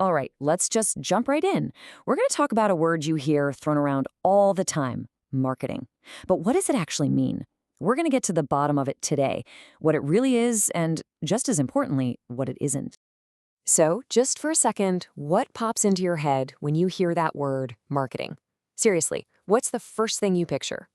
All right, let's just jump right in. We're going to talk about a word you hear thrown around all the time: marketing. But what does it actually mean? We're going to get to the bottom of it today, what it really is, and just as importantly, what it isn't. So, just for a second, what pops into your head when you hear that word, marketing? Seriously, what's the first thing you picture?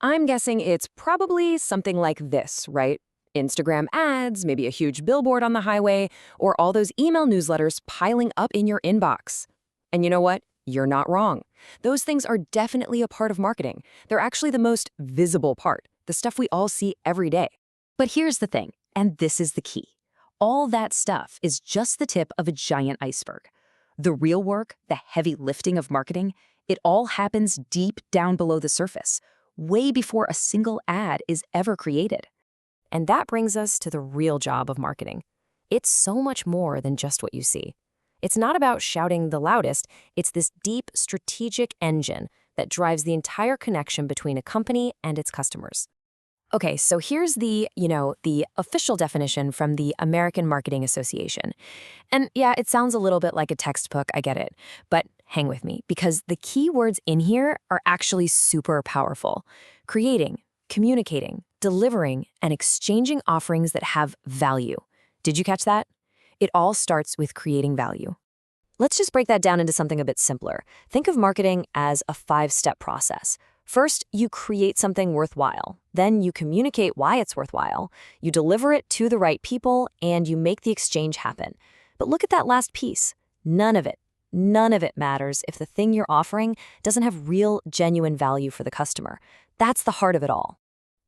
I'm guessing it's probably something like this, right? Instagram ads, maybe a huge billboard on the highway, or all those email newsletters piling up in your inbox. And you know what? You're not wrong. Those things are definitely a part of marketing. They're actually the most visible part, the stuff we all see every day. But here's the thing, and this is the key. All that stuff is just the tip of a giant iceberg. The real work, the heavy lifting of marketing, it all happens deep down below the surface, way before a single ad is ever created. And that brings us to the real job of marketing. It's so much more than just what you see. It's not about shouting the loudest, it's this deep strategic engine that drives the entire connection between a company and its customers. Okay, so here's the official definition from the American Marketing Association. And yeah, it sounds a little bit like a textbook, I get it. But hang with me, because the key words in here are actually super powerful. Creating, communicating, delivering, and exchanging offerings that have value. Did you catch that? It all starts with creating value. Let's just break that down into something a bit simpler. Think of marketing as a 5-step process. First, you create something worthwhile. Then you communicate why it's worthwhile. You deliver it to the right people, and you make the exchange happen. But look at that last piece. None of it matters if the thing you're offering doesn't have real, genuine value for the customer. That's the heart of it all.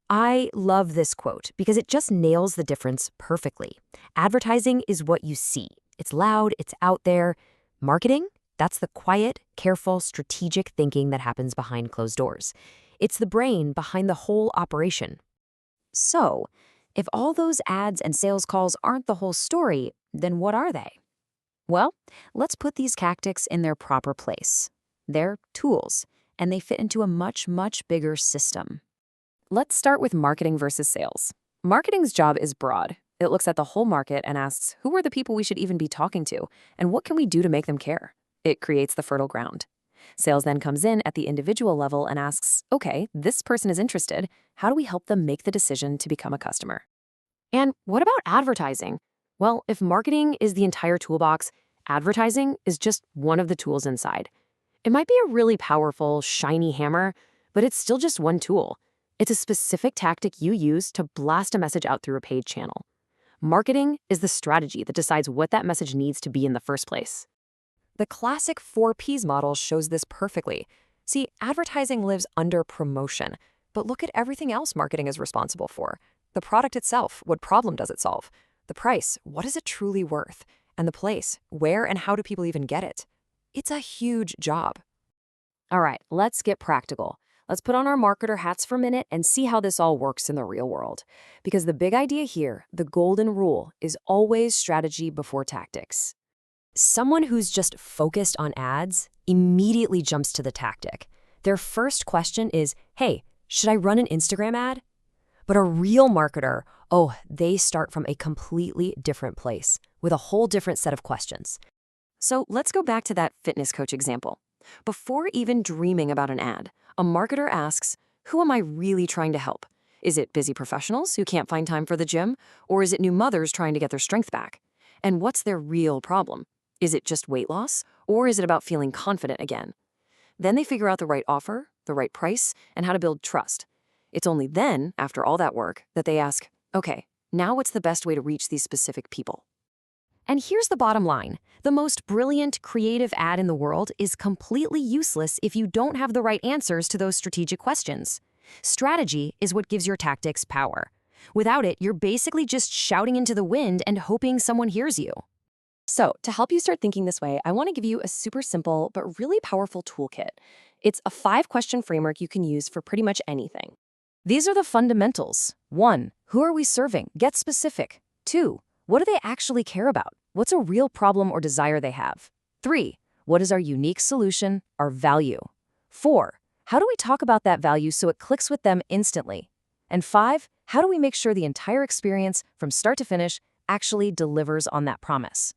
I love this quote because it just nails the difference perfectly. Advertising is what you see. It's loud, it's out there. Marketing? That's the quiet, careful, strategic thinking that happens behind closed doors. It's the brain behind the whole operation. So, if all those ads and sales calls aren't the whole story, then what are they? Well, let's put these tactics in their proper place. They're tools, and they fit into a much, much bigger system. Let's start with marketing versus sales. Marketing's job is broad. It looks at the whole market and asks, who are the people we should even be talking to, and what can we do to make them care? It creates the fertile ground. Sales then comes in at the individual level and asks, okay, this person is interested. How do we help them make the decision to become a customer? And what about advertising? Well, if marketing is the entire toolbox, advertising is just one of the tools inside. It might be a really powerful, shiny hammer, but it's still just one tool. It's a specific tactic you use to blast a message out through a paid channel. Marketing is the strategy that decides what that message needs to be in the first place. The classic 4Ps model shows this perfectly. See, advertising lives under promotion, but look at everything else marketing is responsible for. The product itself, what problem does it solve? The price, what is it truly worth? And the place, where and how do people even get it? It's a huge job. All right, let's get practical. Let's put on our marketer hats for a minute and see how this all works in the real world. Because the big idea here, the golden rule, is always strategy before tactics. Someone who's just focused on ads immediately jumps to the tactic. Their first question is, hey, should I run an Instagram ad? But a real marketer, they start from a completely different place with a whole different set of questions. So let's go back to that fitness coach example. Before even dreaming about an ad, a marketer asks, who am I really trying to help? Is it busy professionals who can't find time for the gym? Or is it new mothers trying to get their strength back? And what's their real problem? Is it just weight loss? Or is it about feeling confident again? Then they figure out the right offer, the right price, and how to build trust. It's only then, after all that work, that they ask, okay, now what's the best way to reach these specific people? And here's the bottom line. The most brilliant, creative ad in the world is completely useless if you don't have the right answers to those strategic questions. Strategy is what gives your tactics power. Without it, you're basically just shouting into the wind and hoping someone hears you. So, to help you start thinking this way, I want to give you a super simple but really powerful toolkit. It's a 5-question framework you can use for pretty much anything. These are the fundamentals. 1. Who are we serving? Get specific. 2. What do they actually care about? What's a real problem or desire they have? 3. What is our unique solution, our value? 4. How do we talk about that value so it clicks with them instantly? And 5. How do we make sure the entire experience, from start to finish, actually delivers on that promise?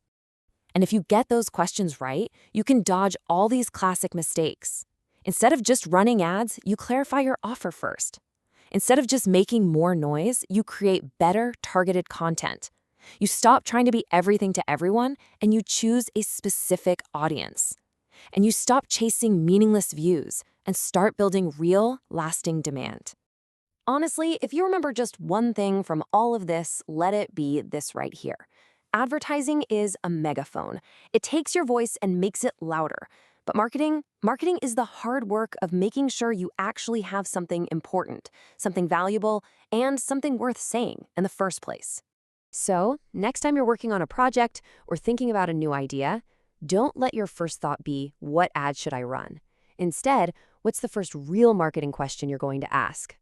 And if you get those questions right, you can dodge all these classic mistakes. Instead of just running ads, you clarify your offer first. Instead of just making more noise, you create better targeted content. You stop trying to be everything to everyone and you choose a specific audience. And you stop chasing meaningless views and start building real, lasting demand. Honestly, if you remember just one thing from all of this, let it be this right here. Advertising is a megaphone. It takes your voice and makes it louder. But marketing is the hard work of making sure you actually have something important, something valuable, and something worth saying in the first place. So, next time you're working on a project or thinking about a new idea, don't let your first thought be, what ad should I run? Instead, what's the first real marketing question you're going to ask?